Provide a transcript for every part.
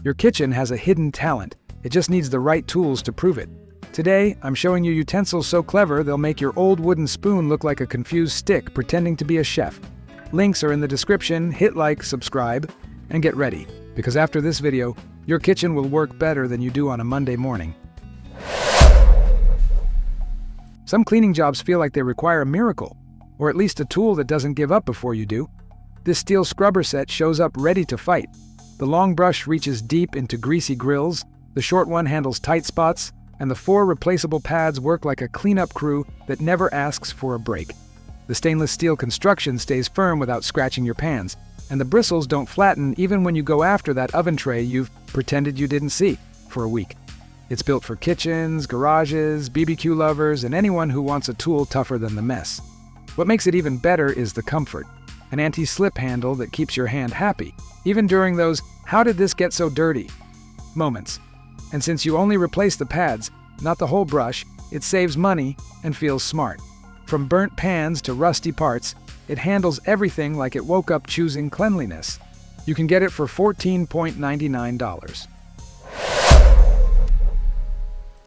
Your kitchen has a hidden talent. It just needs the right tools to prove it. Today, I'm showing you utensils so clever they'll make your old wooden spoon look like a confused stick pretending to be a chef. Links are in the description. Hit like, subscribe, and get ready, because after this video, your kitchen will work better than you do on a Monday morning. Some cleaning jobs feel like they require a miracle, or at least a tool that doesn't give up before you do. This steel scrubber set shows up ready to fight. The long brush reaches deep into greasy grills, the short one handles tight spots, and the 4 replaceable pads work like a cleanup crew that never asks for a break. The stainless steel construction stays firm without scratching your pans, and the bristles don't flatten even when you go after that oven tray you've pretended you didn't see for a week. It's built for kitchens, garages, BBQ lovers, and anyone who wants a tool tougher than the mess. What makes it even better is the comfort. An anti-slip handle that keeps your hand happy, even during those "how did this get so dirty" moments. And since you only replace the pads, not the whole brush, it saves money and feels smart. From burnt pans to rusty parts, it handles everything like it woke up choosing cleanliness. You can get it for $14.99.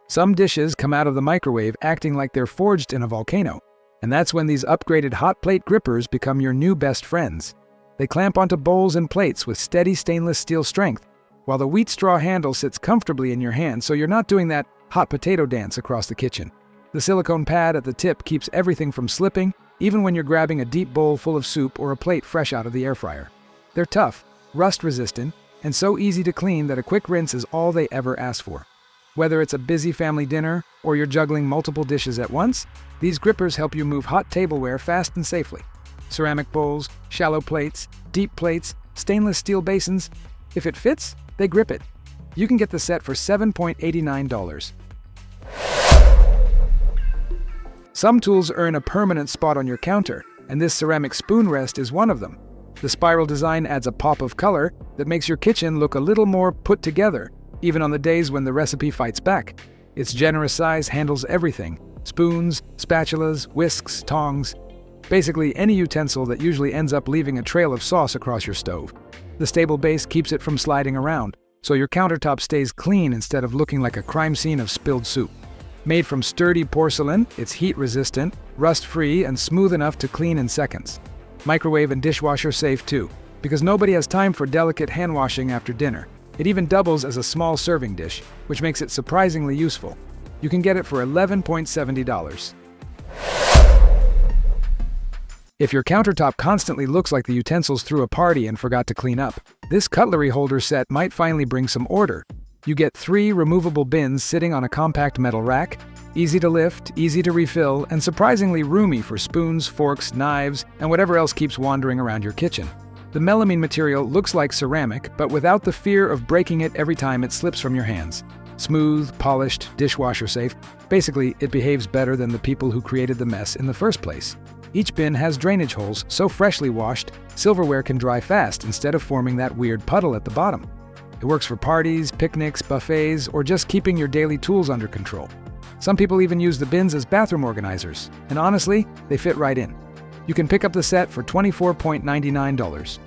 Some dishes come out of the microwave acting like they're forged in a volcano, and that's when these upgraded hot plate grippers become your new best friends. They clamp onto bowls and plates with steady stainless steel strength, while the wheat straw handle sits comfortably in your hand so you're not doing that hot potato dance across the kitchen. The silicone pad at the tip keeps everything from slipping, even when you're grabbing a deep bowl full of soup or a plate fresh out of the air fryer. They're tough, rust-resistant, and so easy to clean that a quick rinse is all they ever ask for. Whether it's a busy family dinner or you're juggling multiple dishes at once, these grippers help you move hot tableware fast and safely. Ceramic bowls, shallow plates, deep plates, stainless steel basins. If it fits, they grip it. You can get the set for $7.89. Some tools earn a permanent spot on your counter, and this ceramic spoon rest is one of them. The spiral design adds a pop of color that makes your kitchen look a little more put together, even on the days when the recipe fights back. Its generous size handles everything: spoons, spatulas, whisks, tongs. Basically any utensil that usually ends up leaving a trail of sauce across your stove. The stable base keeps it from sliding around, so your countertop stays clean instead of looking like a crime scene of spilled soup. Made from sturdy porcelain, it's heat-resistant, rust-free, and smooth enough to clean in seconds. Microwave and dishwasher safe too, because nobody has time for delicate hand-washing after dinner. It even doubles as a small serving dish, which makes it surprisingly useful. You can get it for $11.70. If your countertop constantly looks like the utensils threw a party and forgot to clean up, this cutlery holder set might finally bring some order. You get 3 removable bins sitting on a compact metal rack, easy to lift, easy to refill, and surprisingly roomy for spoons, forks, knives, and whatever else keeps wandering around your kitchen. The melamine material looks like ceramic, but without the fear of breaking it every time it slips from your hands. Smooth, polished, dishwasher safe. Basically, it behaves better than the people who created the mess in the first place. Each bin has drainage holes, so freshly washed, silverware can dry fast instead of forming that weird puddle at the bottom. It works for parties, picnics, buffets, or just keeping your daily tools under control. Some people even use the bins as bathroom organizers, and honestly, they fit right in. You can pick up the set for $24.99.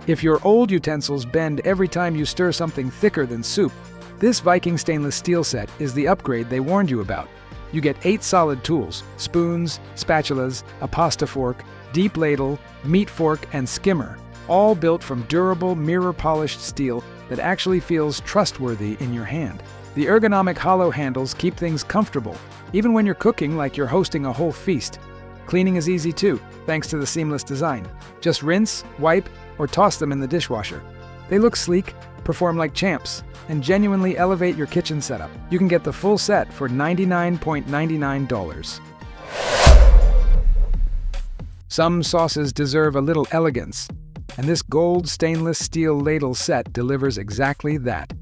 If your old utensils bend every time you stir something thicker than soup, this Viking stainless steel set is the upgrade they warned you about. You get 8 solid tools: spoons, spatulas, a pasta fork, deep ladle, meat fork, and skimmer, all built from durable, mirror-polished steel that actually feels trustworthy in your hand. The ergonomic hollow handles keep things comfortable, even when you're cooking like you're hosting a whole feast. Cleaning is easy too, thanks to the seamless design. Just rinse, wipe, or toss them in the dishwasher. They look sleek, perform like champs, and genuinely elevate your kitchen setup. You can get the full set for $99.99. Some sauces deserve a little elegance, and this gold stainless steel ladle set delivers exactly that.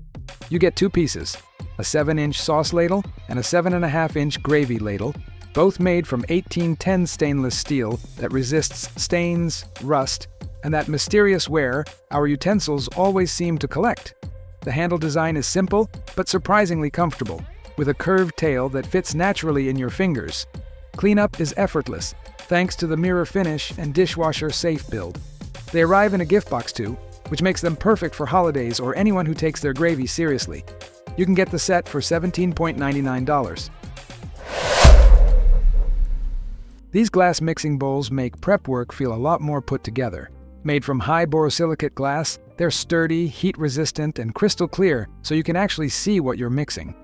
You get 2 pieces, a 7-inch sauce ladle and a 7.5-inch gravy ladle, both made from 1810 stainless steel that resists stains, rust, and that mysterious wear our utensils always seem to collect. The handle design is simple, but surprisingly comfortable, with a curved tail that fits naturally in your fingers. Cleanup is effortless, thanks to the mirror finish and dishwasher safe build. They arrive in a gift box too, which makes them perfect for holidays or anyone who takes their gravy seriously. You can get the set for $17.99. These glass mixing bowls make prep work feel a lot more put together. Made from high borosilicate glass, they're sturdy, heat-resistant, and crystal clear, so you can actually see what you're mixing.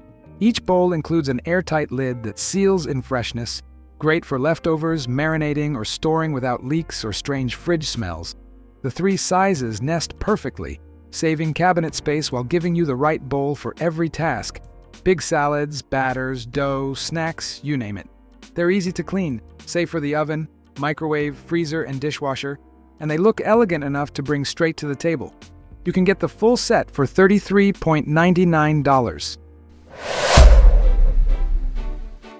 Each bowl includes an airtight lid that seals in freshness, great for leftovers, marinating, or storing without leaks or strange fridge smells. The 3 sizes nest perfectly, saving cabinet space while giving you the right bowl for every task. Big salads, batters, dough, snacks, you name it. They're easy to clean, safe for the oven, microwave, freezer, and dishwasher, and they look elegant enough to bring straight to the table. You can get the full set for $33.99.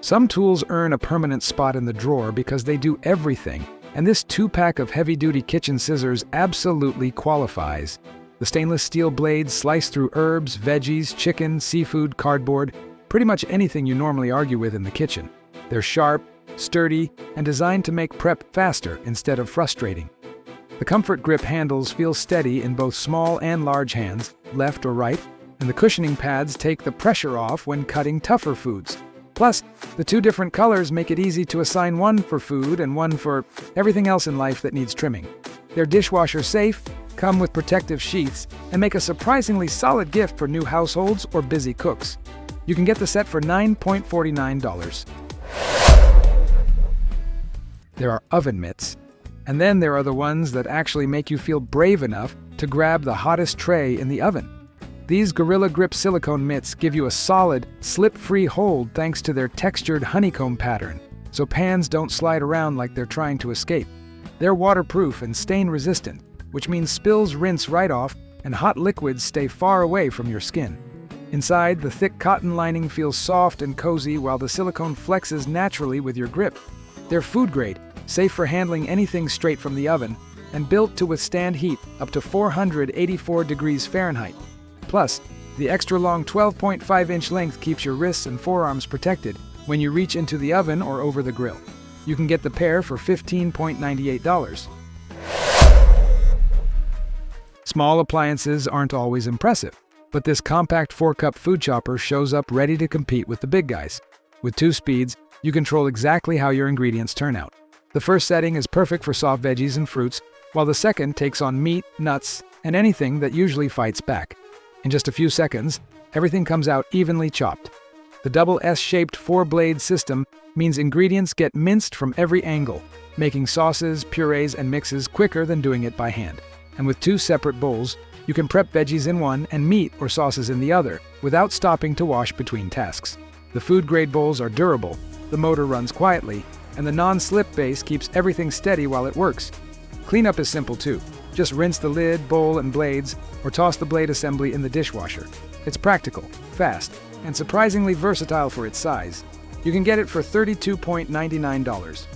Some tools earn a permanent spot in the drawer because they do everything, and this 2-pack of heavy-duty kitchen scissors absolutely qualifies. The stainless steel blades slice through herbs, veggies, chicken, seafood, cardboard, pretty much anything you normally argue with in the kitchen. They're sharp, sturdy, and designed to make prep faster instead of frustrating. The comfort grip handles feel steady in both small and large hands, left or right, and the cushioning pads take the pressure off when cutting tougher foods. Plus, the 2 different colors make it easy to assign one for food and one for everything else in life that needs trimming. They're dishwasher safe, come with protective sheaths, and make a surprisingly solid gift for new households or busy cooks. You can get the set for $9.49. There are oven mitts, and then there are the ones that actually make you feel brave enough to grab the hottest tray in the oven. These Gorilla Grip silicone mitts give you a solid, slip-free hold thanks to their textured honeycomb pattern, so pans don't slide around like they're trying to escape. They're waterproof and stain-resistant, which means spills rinse right off and hot liquids stay far away from your skin. Inside, the thick cotton lining feels soft and cozy while the silicone flexes naturally with your grip. They're food-grade, safe for handling anything straight from the oven, and built to withstand heat up to 484 degrees Fahrenheit. Plus, the extra-long 12.5-inch length keeps your wrists and forearms protected when you reach into the oven or over the grill. You can get the pair for $15.98. Small appliances aren't always impressive, but this compact 4-cup food chopper shows up ready to compete with the big guys. With 2 speeds, you control exactly how your ingredients turn out. The first setting is perfect for soft veggies and fruits, while the second takes on meat, nuts, and anything that usually fights back. In just a few seconds, everything comes out evenly chopped. The double S-shaped 4-blade system means ingredients get minced from every angle, making sauces, purees, and mixes quicker than doing it by hand. And with 2 separate bowls, you can prep veggies in one and meat or sauces in the other, without stopping to wash between tasks. The food-grade bowls are durable, the motor runs quietly, and the non-slip base keeps everything steady while it works. Cleanup is simple too. Just rinse the lid, bowl, and blades, or toss the blade assembly in the dishwasher. It's practical, fast, and surprisingly versatile for its size. You can get it for $32.99.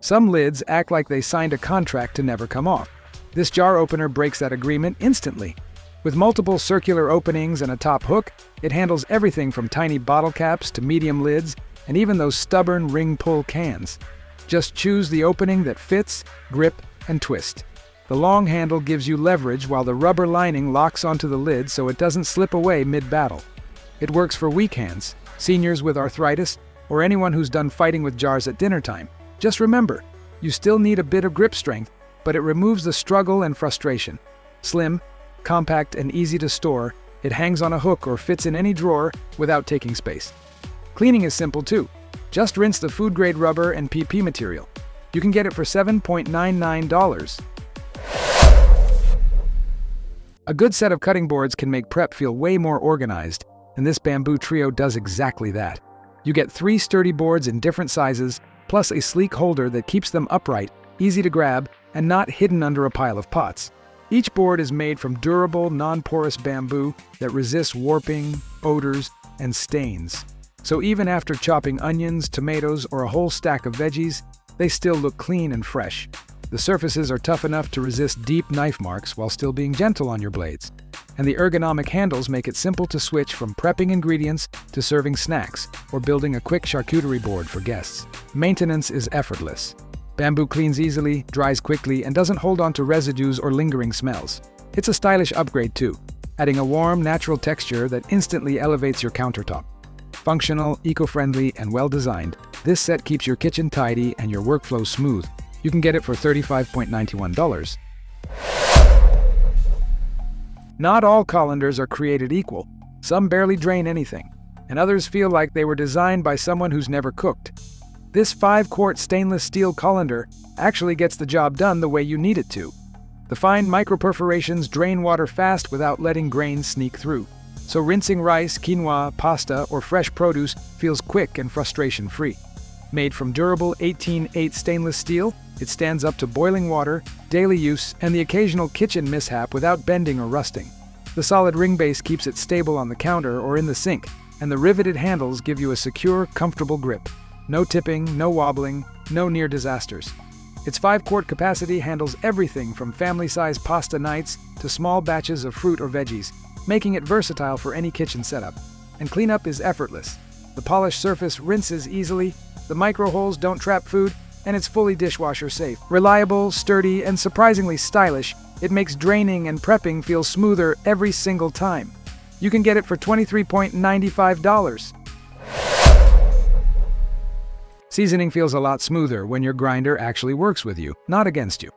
Some lids act like they signed a contract to never come off. This jar opener breaks that agreement instantly. With multiple circular openings and a top hook, it handles everything from tiny bottle caps to medium lids, and even those stubborn ring-pull cans. Just choose the opening that fits, grip, and twist. The long handle gives you leverage while the rubber lining locks onto the lid so it doesn't slip away mid-battle. It works for weak hands, seniors with arthritis, or anyone who's done fighting with jars at dinner time. Just remember, you still need a bit of grip strength, but it removes the struggle and frustration. Slim, compact, and easy to store, it hangs on a hook or fits in any drawer without taking space. Cleaning is simple too. Just rinse the food-grade rubber and PP material. You can get it for $7.99. A good set of cutting boards can make prep feel way more organized, and this bamboo trio does exactly that. You get 3 sturdy boards in different sizes, plus a sleek holder that keeps them upright, easy to grab, and not hidden under a pile of pots. Each board is made from durable, non-porous bamboo that resists warping, odors, and stains. So even after chopping onions, tomatoes, or a whole stack of veggies, they still look clean and fresh. The surfaces are tough enough to resist deep knife marks while still being gentle on your blades. And the ergonomic handles make it simple to switch from prepping ingredients to serving snacks or building a quick charcuterie board for guests. Maintenance is effortless. Bamboo cleans easily, dries quickly, and doesn't hold on to residues or lingering smells. It's a stylish upgrade too, adding a warm, natural texture that instantly elevates your countertop. Functional, eco-friendly, and well-designed, this set keeps your kitchen tidy and your workflow smooth. You can get it for $35.91. Not all colanders are created equal. Some barely drain anything, and others feel like they were designed by someone who's never cooked. This 5-quart stainless steel colander actually gets the job done the way you need it to. The fine microperforations drain water fast without letting grains sneak through. So rinsing rice, quinoa, pasta, or fresh produce feels quick and frustration-free. Made from durable 18/8 stainless steel, it stands up to boiling water, daily use, and the occasional kitchen mishap without bending or rusting. The solid ring base keeps it stable on the counter or in the sink, and the riveted handles give you a secure, comfortable grip. No tipping, no wobbling, no near disasters. Its 5-quart capacity handles everything from family-size pasta nights to small batches of fruit or veggies, making it versatile for any kitchen setup. And cleanup is effortless. The polished surface rinses easily, the micro holes don't trap food, and it's fully dishwasher safe. Reliable, sturdy, and surprisingly stylish, it makes draining and prepping feel smoother every single time. You can get it for $23.95. Seasoning feels a lot smoother when your grinder actually works with you, not against you.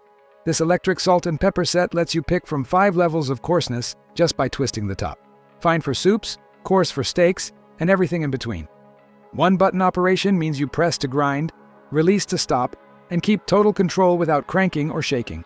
This electric salt and pepper set lets you pick from 5 levels of coarseness just by twisting the top. Fine for soups, coarse for steaks, and everything in between. One-button operation means you press to grind, release to stop, and keep total control without cranking or shaking.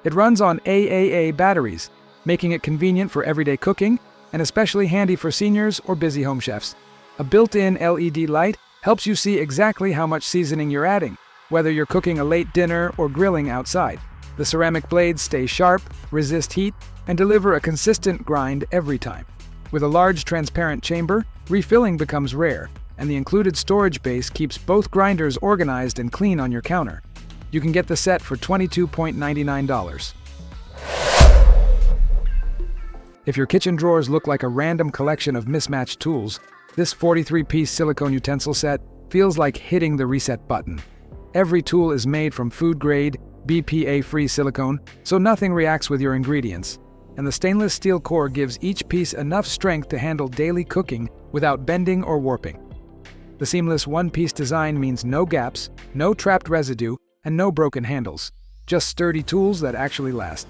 It runs on AAA batteries, making it convenient for everyday cooking and especially handy for seniors or busy home chefs. A built-in LED light helps you see exactly how much seasoning you're adding, whether you're cooking a late dinner or grilling outside. The ceramic blades stay sharp, resist heat, and deliver a consistent grind every time. With a large transparent chamber, refilling becomes rare, and the included storage base keeps both grinders organized and clean on your counter. You can get the set for $22.99. If your kitchen drawers look like a random collection of mismatched tools, this 43-piece silicone utensil set feels like hitting the reset button. Every tool is made from food-grade, BPA-free silicone, so nothing reacts with your ingredients. And the stainless steel core gives each piece enough strength to handle daily cooking without bending or warping. The seamless one-piece design means no gaps, no trapped residue, and no broken handles. Just sturdy tools that actually last.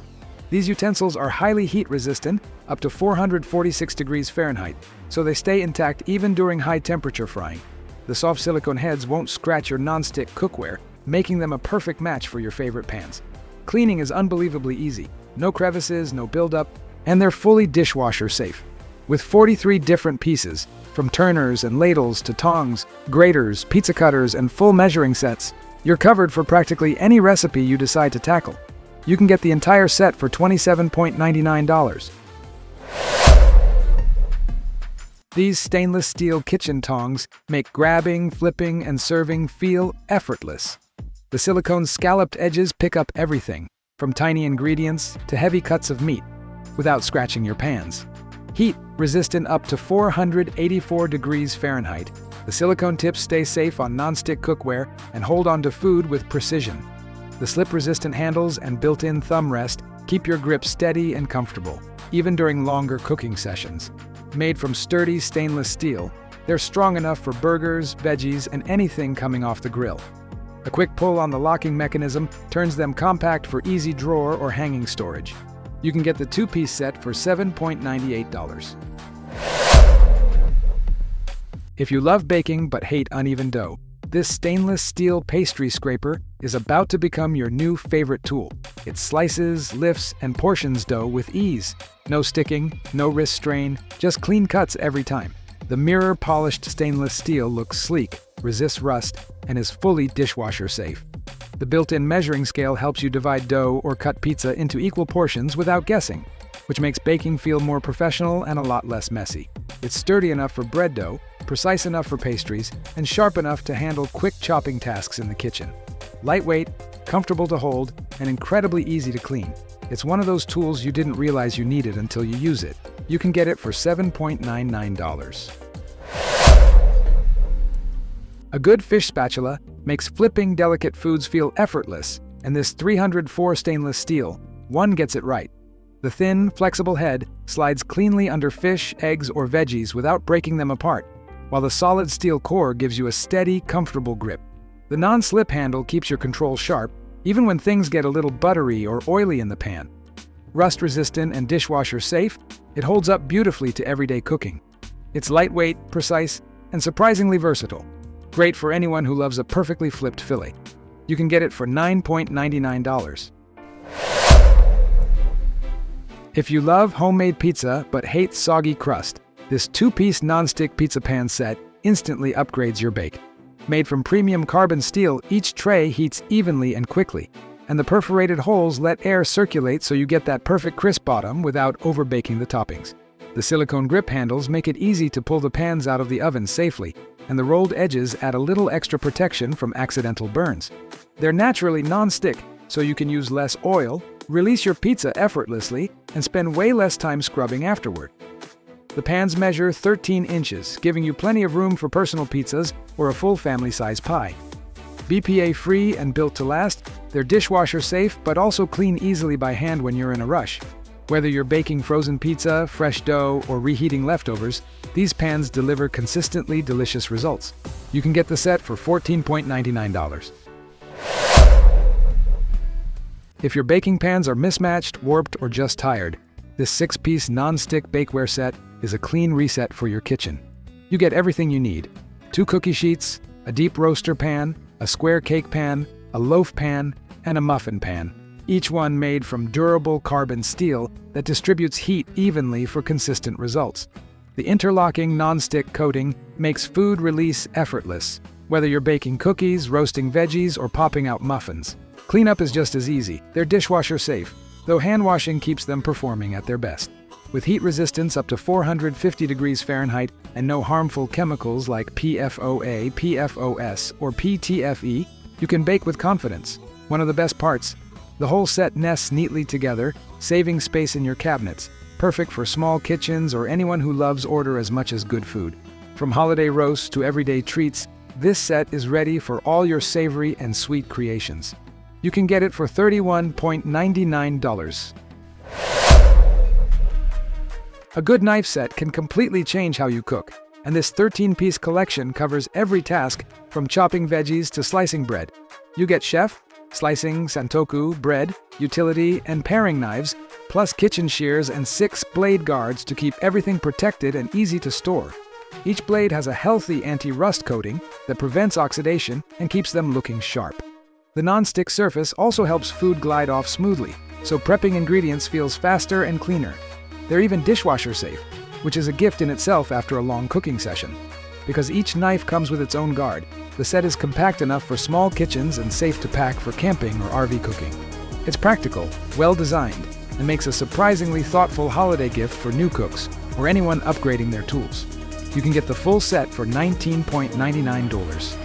These utensils are highly heat-resistant, up to 446 degrees Fahrenheit, so they stay intact even during high-temperature frying. The soft silicone heads won't scratch your nonstick cookware, making them a perfect match for your favorite pans. Cleaning is unbelievably easy. No crevices, no buildup, and they're fully dishwasher safe. With 43 different pieces, from turners and ladles to tongs, graters, pizza cutters, and full measuring sets, you're covered for practically any recipe you decide to tackle. You can get the entire set for $27.99. These stainless steel kitchen tongs make grabbing, flipping, and serving feel effortless. The silicone scalloped edges pick up everything, from tiny ingredients to heavy cuts of meat, without scratching your pans. Heat-resistant up to 484 degrees Fahrenheit, the silicone tips stay safe on nonstick cookware and hold on to food with precision. The slip-resistant handles and built-in thumb rest keep your grip steady and comfortable, even during longer cooking sessions. Made from sturdy stainless steel, they're strong enough for burgers, veggies, and anything coming off the grill. A quick pull on the locking mechanism turns them compact for easy drawer or hanging storage. You can get the 2-piece set for $7.98. If you love baking but hate uneven dough, this stainless steel pastry scraper is about to become your new favorite tool. It slices, lifts, and portions dough with ease. No sticking, no wrist strain, just clean cuts every time. The mirror-polished stainless steel looks sleek, resists rust, and is fully dishwasher safe. The built-in measuring scale helps you divide dough or cut pizza into equal portions without guessing, which makes baking feel more professional and a lot less messy. It's sturdy enough for bread dough, precise enough for pastries, and sharp enough to handle quick chopping tasks in the kitchen. Lightweight, comfortable to hold, and incredibly easy to clean. It's one of those tools you didn't realize you needed until you use it. You can get it for $7.99. A good fish spatula makes flipping delicate foods feel effortless, and this 304 stainless steel, one gets it right. The thin, flexible head slides cleanly under fish, eggs, or veggies without breaking them apart, while the solid steel core gives you a steady, comfortable grip. The non-slip handle keeps your control sharp, even when things get a little buttery or oily in the pan. Rust-resistant and dishwasher-safe, it holds up beautifully to everyday cooking. It's lightweight, precise, and surprisingly versatile. Great for anyone who loves a perfectly flipped fillet. You can get it for $9.99. If you love homemade pizza but hate soggy crust, this two-piece non-stick pizza pan set instantly upgrades your bake. Made from premium carbon steel, each tray heats evenly and quickly, and the perforated holes let air circulate so you get that perfect crisp bottom without overbaking the toppings. The silicone grip handles make it easy to pull the pans out of the oven safely, and the rolled edges add a little extra protection from accidental burns. They're naturally non-stick, so you can use less oil, release your pizza effortlessly, and spend way less time scrubbing afterward. The pans measure 13 inches, giving you plenty of room for personal pizzas or a full family-size pie. BPA-free and built to last, they're dishwasher-safe but also clean easily by hand when you're in a rush. Whether you're baking frozen pizza, fresh dough, or reheating leftovers, these pans deliver consistently delicious results. You can get the set for $14.99. If your baking pans are mismatched, warped, or just tired, this 6-piece non-stick bakeware set is a clean reset for your kitchen. You get everything you need: 2 cookie sheets, a deep roaster pan, a square cake pan, a loaf pan, and a muffin pan, each one made from durable carbon steel that distributes heat evenly for consistent results. The interlocking non-stick coating makes food release effortless, whether you're baking cookies, roasting veggies, or popping out muffins. Cleanup is just as easy. They're dishwasher safe, though hand washing keeps them performing at their best. With heat resistance up to 450 degrees Fahrenheit and no harmful chemicals like PFOA, PFOS, or PTFE, you can bake with confidence. One of the best parts, the whole set nests neatly together, saving space in your cabinets, perfect for small kitchens or anyone who loves order as much as good food. From holiday roasts to everyday treats, this set is ready for all your savory and sweet creations. You can get it for $31.99. A good knife set can completely change how you cook, and this 13-piece collection covers every task from chopping veggies to slicing bread. You get chef, slicing, santoku, bread, utility, and paring knives, plus kitchen shears and 6 blade guards to keep everything protected and easy to store. Each blade has a healthy anti-rust coating that prevents oxidation and keeps them looking sharp. The non-stick surface also helps food glide off smoothly, so prepping ingredients feels faster and cleaner. They're even dishwasher safe, which is a gift in itself after a long cooking session. Because each knife comes with its own guard, the set is compact enough for small kitchens and safe to pack for camping or RV cooking. It's practical, well-designed, and makes a surprisingly thoughtful holiday gift for new cooks or anyone upgrading their tools. You can get the full set for $19.99.